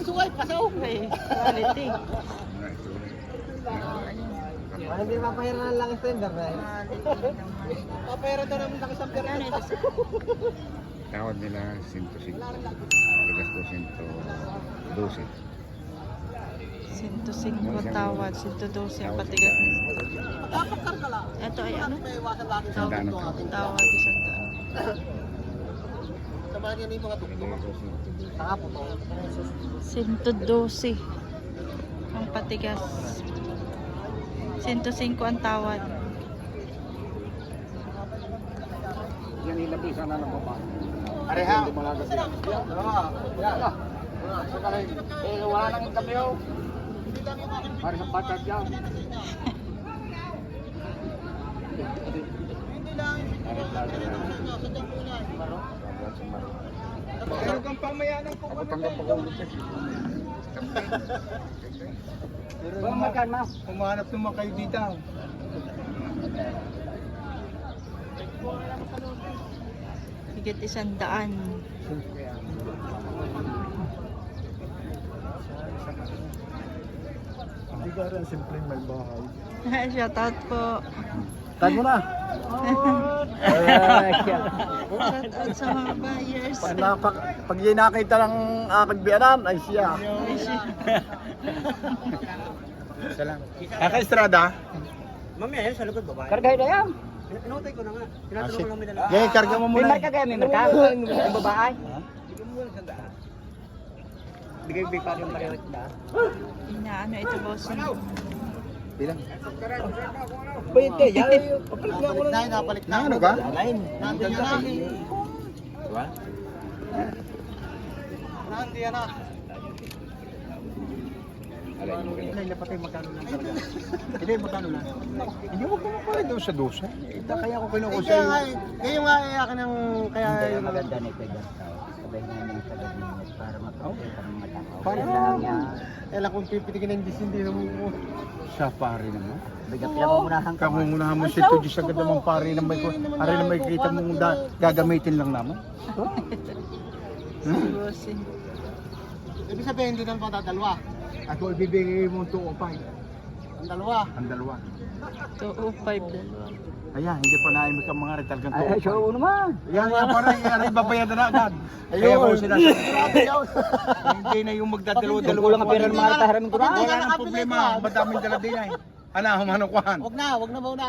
Kasuway, pasaw. Quality. Hindi mapahiran lang extender na. Papahiran daw naman lang isang Ano ito sir? Tawad nila 105. Tigas ko 112. 105 tawad, 112 ang patigas. Ito ay ano? Tawad, 100. Samahan niya yung mga tuktok. Saka po to. 112 ang patigas. 105 ang tawad. Yan ilabisan na ng baba. Pareha. Hindi malagas yan. Wala nang yung kamyo. Para sa patat yan. Ano kang pamayanan ko? Ako tanggap ako ulit eh. Makan ma. Kumahanap naman kayo dito. Higit 100. Hindi ka rin simpleng may bahay. Shout out po. Tag mo na. Shout out sa mga buyers. Pag yun nakita ng aking biyanan, ay siya. Salamat. Kaka-estrada? Mamaya yan sa likod babae. Kargahin na yan. Inutay ko na nga. Tinatanong ko lang may dala. Gaya, karga mo muna. May marka kaya, may marka. Ang babae. Bigyan mo muna sa daan. Bigay pa yung pareho na. Inaano ito boss? Bilang. Bayad ka, yan. Napalit na. Ano ka? Nandiyan na. Diba? Nandiyan na. Hindi, napatay magkano lang talaga. Hindi, magkano lang. Hindi mo naman pala doon sa dosa. Kaya ako kinukusa Kaya yun. nga, ngayon nga akin ng kaya yung Maganda nito dyan. Sabay namin sa gabinet para mapagkita ng mga tao. Para Kailan kung pipitigin ng Diyos, hindi naman mo. Sa pare naman. Bigyan pinamunahan ka. Kamungunahan mo si Tudis agad naman pare na may pare na may kita mong gagamitin lang naman. Si bossing. Ibig sabihin, hindi naman patadalwa. At kung ibibigay mo 2 o 5. Ang dalawa. Ang dalawa. 205 dalawa. Ayan, hindi pa naimik ang mga retal ganito. Ay, show naman. Yan para yan babayadan na agad. Kaya ko sila. Hindi na yung magdadalawa-dalawa. Kulang ang pera ng mga taharamin ko na. Wala nang problema. Madaming dala din ay. Ano, manukuhan. Huwag na mauna.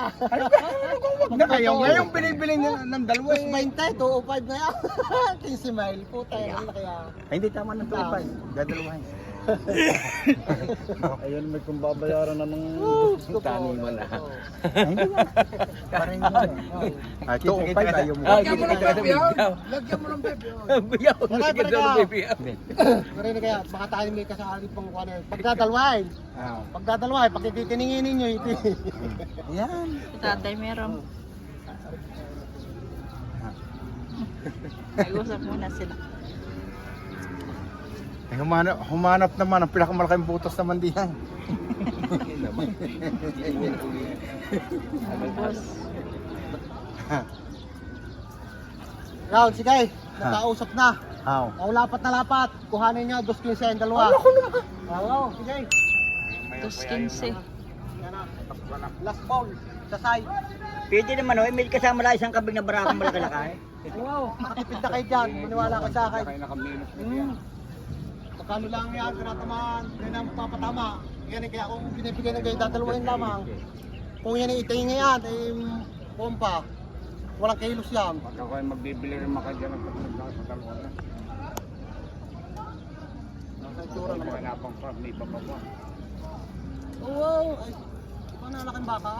Huwag na kayo. Ngayon binibili niya ng dalawa Mas eh. 20, 205 na yan. 15 mile. Puta, yan na kaya. Ay, hindi tama ng 25. Dadalawahin. Ayun, may kung babayaran na ng Tani mo na. hindi na. Parang yun. Ah, 2 o 5 ayaw mo. Lagyan mo ng bebe. Biyaw. Pero kaya, baka tayo may kasali pang kuha na yun. Pagdadalwahin. Ah. Pagdadalwahin, pag ititiningin ninyo, iti. Yan. Tatay meron. Nag-usap muna sila. Eh, humanap naman ang pinakamalaking butas naman diyan. Boss. Round, sige. Nakausap na. Aw. O lapat na lapat. Kuhanin nyo, 2.15 ang dalawa. Oo, sige. 215. Yan na. Last ball. Sa side. Pwede naman o, may kasama lang isang kabing na barakang malaki-laki. Wow, makatipid na kayo dyan. Maniwala ka sa akin. Kaya nakaminus na yan. Magkano lang yan, tinatamaan. Yan ang papatama. Yan kaya kung binibigyan ng kayo, dadalawahin lamang. Kung yan ay itingin yan, ay pompa. Walang kilos yan. Pag ako ay magbibili rin maka dyan ang pagpunta sa dalawa na. Nasa itsura naman. Wala pang pa, may bababa. Oh, wow. Ay, paano laking baka?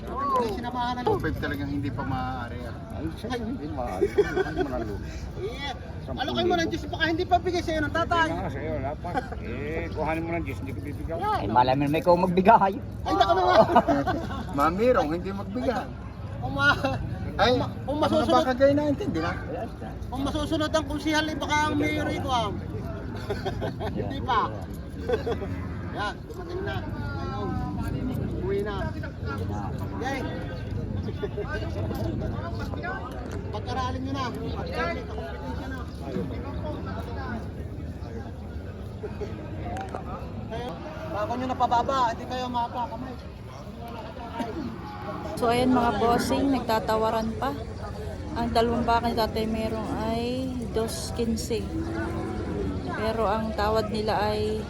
Hindi sinamahan na lang. 2 talagang hindi pa maaari. Ay, siya hindi mahal. Hindi manalo. Yeah. Alokin mo ng Diyos, baka hindi pa bigay sa'yo ng tatay. Kaya nga sa'yo, wala pa. Kuhanin mo ng Diyos, hindi ko bibigyan. Ay, malamin may ikaw magbigay. Ay, naku naman. Mamirong, hindi magbigay. Ay, Kung mga masusunod, baka gaya na intindi na. kung masusunod ang kusihal, eh, baka ang mayor ko am. Hindi pa. Yan, dumating na. Ngayon, uwi na. Yay! Pag-aralin nyo na. Pag-aralin, competition na. Bago nyo napababa, hindi kayo makakamay. So ayan mga bossing, nagtatawaran pa. Ang dalawang baka ni Tatay Merong ay 2.15. Pero ang tawad nila ay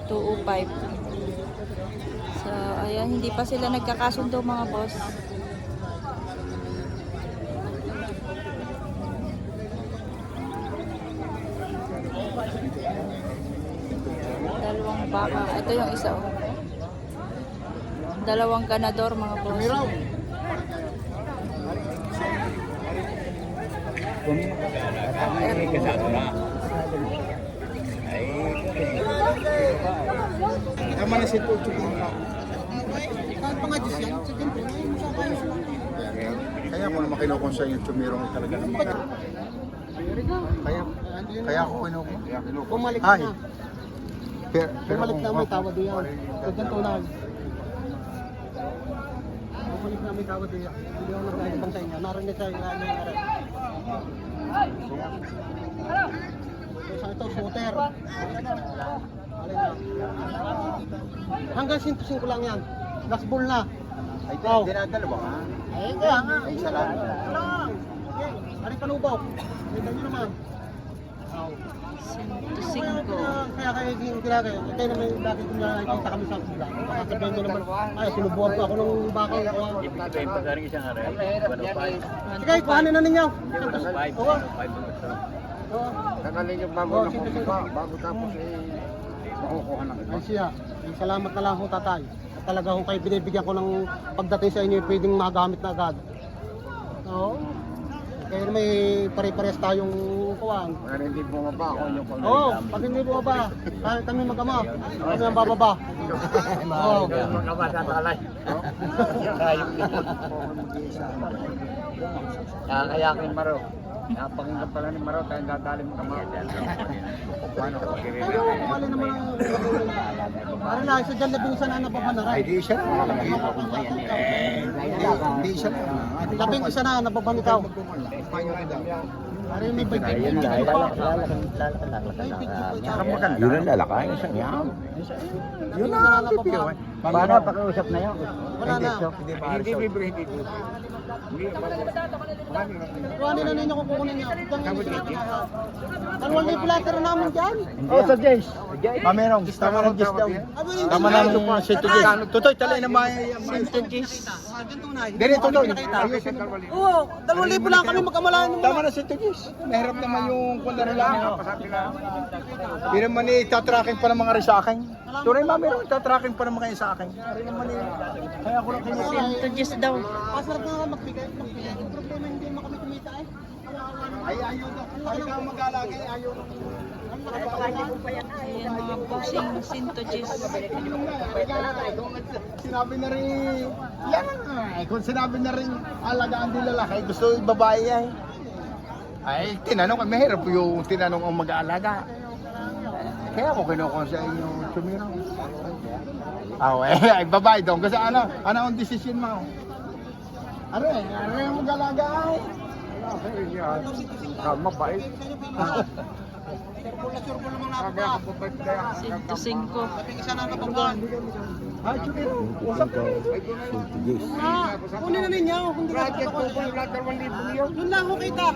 2.05. So ayan, hindi pa sila nagkakasundo mga boss. Dalawang baka. Ito yung isa. Oh. Dalawang ganador mga boss. Tama na si Tucho. Kahit pa nga Diyos yan, sige, ngayon mo sa kayo. Kaya ako naman kinukon sa yung Chumirong talaga naman. Kaya ako kinukon. Bumalik Ay. na. Bumalik na may tawad diyan. Ganyan tunay. Bumalik na may tawad diyan. Hindi ako nagkakibang sa inyo. Narinig sa inyo. So ito, shooter. Alin na. Hanggang 105 lang yan. Last ball na. Ay, Wow. dinadalawa ka? Ay, kaya nga. Ay, isa lang. Okay. Ari panubaw. Kita nyo naman. Wow. 105. Kaya kayo yung ginagaya. Ito naman yung dati kung nakikita kami sa sila. Kaya sabihin ko naman, ay, sinubuhan ko ako ng baka. Sige, kuhanin na ninyo. Oo. Oo. Tagalin yung bago Oh, na sige, sige. bago tapos makukuha na kita. Ay siya, ay, salamat na lang ho tatay. At talaga ho kayo binibigyan ko ng pagdating sa inyo, pwedeng magamit na agad. Oo. Kaya may pare-pares tayong kuwan. Pero hindi bumaba ako yung kung Oo, pag hindi bumaba, kahit kami mag-ama, kami ang bababa. Oo. Magkabatalay. Kakayakin Maro. Napakinggan pala ni Maro, kaya dadali mo kama. Paano ko Pero kumali naman ang parang na, isa dyan labing isa na nababanaray. Ay, di siya na. Hindi siya na. Labing isa na nababanitaw. Parang may bigay. May bigay pa. Yun ang lalakay. Yun na ang nababa. Paano pakiusap na yun? Wala na. Hindi libre, hindi libre. Kuhanin na ninyo kung kukunin niyo. Dalawang libo lahat na namin dyan. Oh, sa Jace. Mamerong, tama ng Jace daw. Tama na ng Sito Jace. Tutoy, talay na may... Sento Gis. Dili, Tutoy. Oo, 2,000 lang kami magkamalaan. Tama na Sito Jace. Mahirap naman yung kundaro lang. Hindi naman itatracking pa ng mga rin sa akin. Tunay Mamerong, itatracking pa ng mga sa akin. Kaya ako lang kinukul. Sento Gis daw. Pasarap na magbigay. Yung problema hindi mo kami kumita eh. Ay, ayaw daw. Ayaw ka mag-alagay, ayaw daw. Ayan mga bossing, Sento Gis. Sinabi na rin, yan nga. Kung sinabi na rin, alagaan din lalaki, gusto yung babae ay. Ay, tinanong, mahirap yung tinanong ang mag-aalaga. Kaya ako kinukuha sa inyo, Chumiro. Ay, babae daw. Kasi ano ang decision mo? Ano yung mag-aalaga ay? Mabait. Surbol naman nakapapa. 105. Labing isa na nababan. Ay, Chumiro, usap ka. Kunin na ninyo. Hindi ka yun lang ho kita.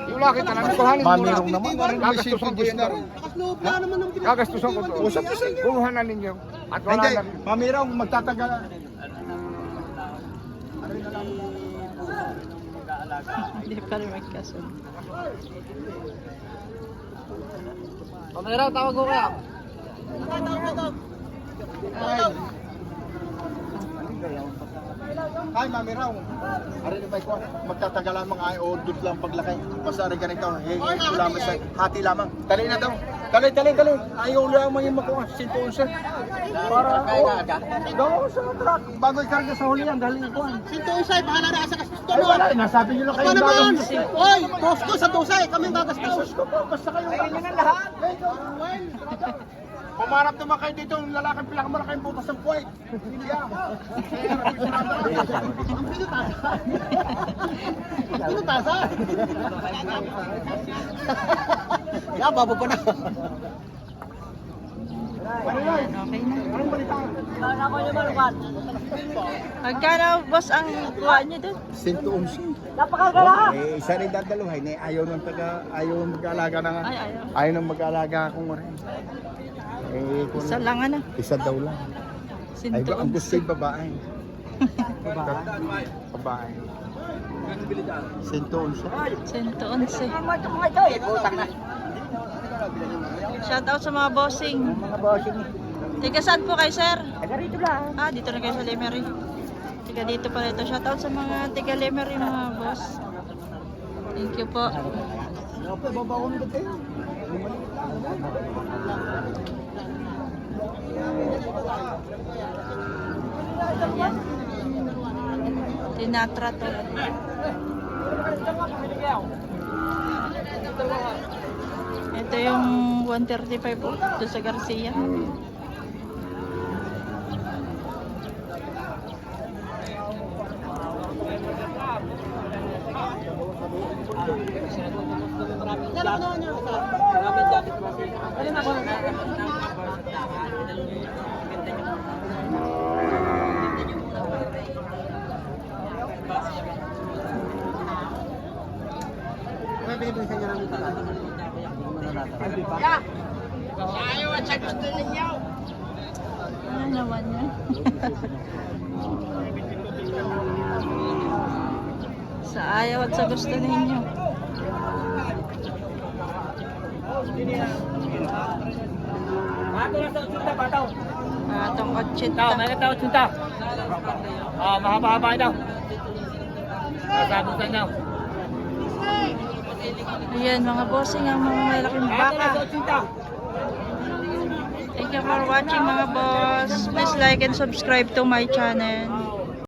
Mamirong naman. Gagastos na rin. Nakasloob na naman ng pinag- Gagastusan ko to. Usap ko sa inyo. Kuluhan na ninyo. At wala hindi, Mamirong, magtatagal. Hindi pa rin magkasunod. Pamira, tawag ko kaya. Ay, Mamirong. Ari ni ko, magtatagalan mga ay odot lang paglakay. Basta rin ganito, ulaman sa hati lamang. Dali na daw. Dali. Ayaw lamang yung makuha. 111. Para daw sa truck. Bago ikarga sa huli yan, dali ko. Sinto usay, bahala na sa gastos Ay, wala. Nasabi nyo lang kayo. Ano naman? Oy, boss ko sa dusay, kami gagastos. Gusto ko, basta kayo. Ay, na lahat. Pumarap naman kayo dito, yung lalaking pinakamalaking butas ng puwet. Hindi yan. Ang pinutasan. Pinutasan. Yan, babo pa na. Ayan, okay na. Anong balita? Magkano, boss, ang kuha niyo doon? 111. Napakagala! Eh, isa rin dadaluhay. Ayaw ng mag-aalaga na nga. Ay, ayaw. Ayaw ng mag-aalaga akong rin. Eh, kung Isa lang ano. isa daw lang. Ay, ba, ang gusto yung babae. Babae. 111. 111. Utang na. Shout out sa mga bossing. Mga bossing. Tiga saan po kayo, sir? Taga rito lang. Ah, dito na kayo sa Lemery. Tiga dito pala ito. Shout out sa mga tiga Lemery, mga boss. Thank you po. Ayan. Tinatra to. Ito yung 135 po doon sa Garcia. May binibilisan niya namin talaga. Ano naman yan? Sa ayaw at sa gusto ninyo. Bato na sa utsunta, bataw. Atong Tao, kotsinta. may katao utsunta. Mahaba-haba daw. Masabutan daw. Ayan, mga bossing ang mga malaking Bato na sa baka. utsunta. Thank you for watching, mga boss. Please like and subscribe to my channel.